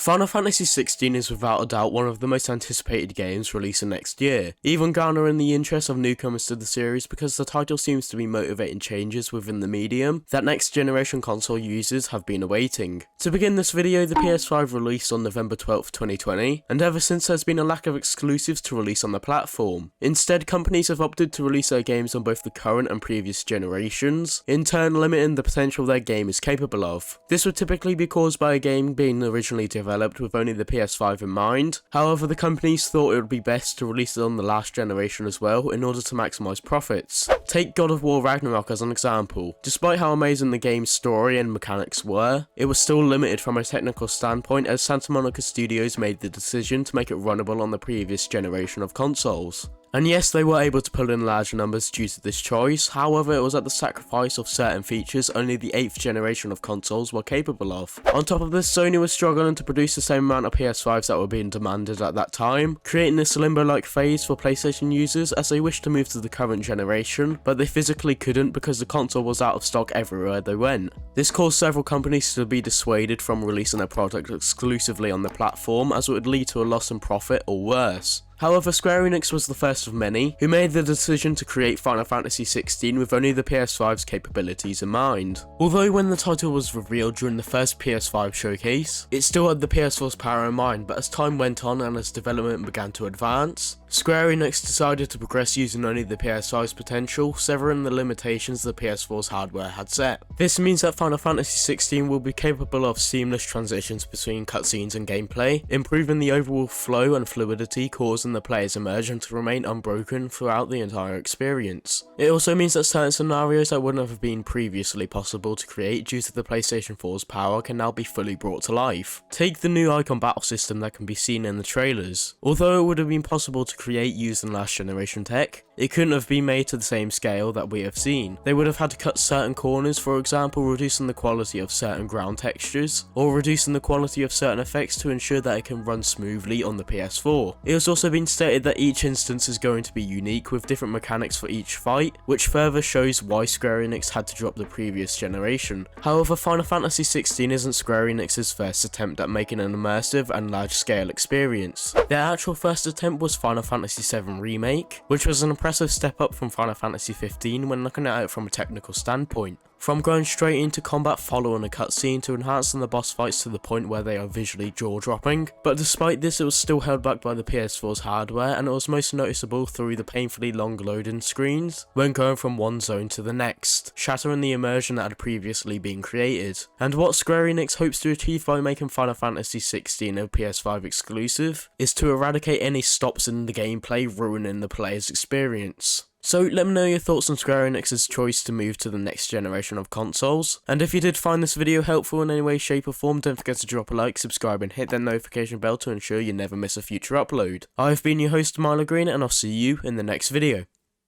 Final Fantasy XVI is without a doubt one of the most anticipated games releasing next year, even garnering the interest of newcomers to the series because the title seems to be motivating changes within the medium that next generation console users have been awaiting. To begin this video, the PS5 released on November 12th, 2020, and ever since there's been a lack of exclusives to release on the platform. Instead, companies have opted to release their games on both the current and previous generations, in turn limiting the potential their game is capable of. This would typically be caused by a game being originally developed with only the PS5 in mind. However, the companies thought it would be best to release it on the last generation as well in order to maximise profits. Take God of War Ragnarok as an example. Despite how amazing the game's story and mechanics were, it was still limited from a technical standpoint as Santa Monica Studios made the decision to make it runnable on the previous generation of consoles. And yes, they were able to pull in large numbers due to this choice, however it was at the sacrifice of certain features only the 8th generation of consoles were capable of. On top of this, Sony was struggling to produce the same amount of PS5s that were being demanded at that time, creating this limbo-like phase for PlayStation users as they wished to move to the current generation, but they physically couldn't because the console was out of stock everywhere they went. This caused several companies to be dissuaded from releasing their product exclusively on the platform as it would lead to a loss in profit or worse. However, Square Enix was the first of many who made the decision to create Final Fantasy XVI with only the PS5's capabilities in mind. Although when the title was revealed during the first PS5 showcase, it still had the PS4's power in mind, but as time went on and as development began to advance, Square Enix decided to progress using only the PS5's potential, severing the limitations the PS4's hardware had set. This means that Final Fantasy XVI will be capable of seamless transitions between cutscenes and gameplay, improving the overall flow and fluidity, causing the player's immersion to remain unbroken throughout the entire experience. It also means that certain scenarios that wouldn't have been previously possible to create due to the PlayStation 4's power can now be fully brought to life. Take the new icon battle system that can be seen in the trailers. Although it would have been possible to create using last generation tech, it couldn't have been made to the same scale that we have seen. They would have had to cut certain corners, for example reducing the quality of certain ground textures, or reducing the quality of certain effects to ensure that it can run smoothly on the PS4. It has also been stated that each instance is going to be unique with different mechanics for each fight, which further shows why Square Enix had to drop the previous generation. However, Final Fantasy XVI isn't Square Enix's first attempt at making an immersive and large-scale experience. Their actual first attempt was Final Fantasy VII Remake, which was an impressive step up from Final Fantasy XV when looking at it from a technical standpoint. From going straight into combat following a cutscene to enhancing the boss fights to the point where they are visually jaw-dropping, but despite this it was still held back by the PS4's hardware and it was most noticeable through the painfully long loading screens when going from one zone to the next, shattering the immersion that had previously been created. And what Square Enix hopes to achieve by making Final Fantasy XVI a PS5 exclusive is to eradicate any stops in the gameplay ruining the player's experience. So let me know your thoughts on Square Enix's choice to move to the next generation of consoles, and if you did find this video helpful in any way, shape or form, don't forget to drop a like, subscribe and hit that notification bell to ensure you never miss a future upload. I've been your host Milo Green and I'll see you in the next video.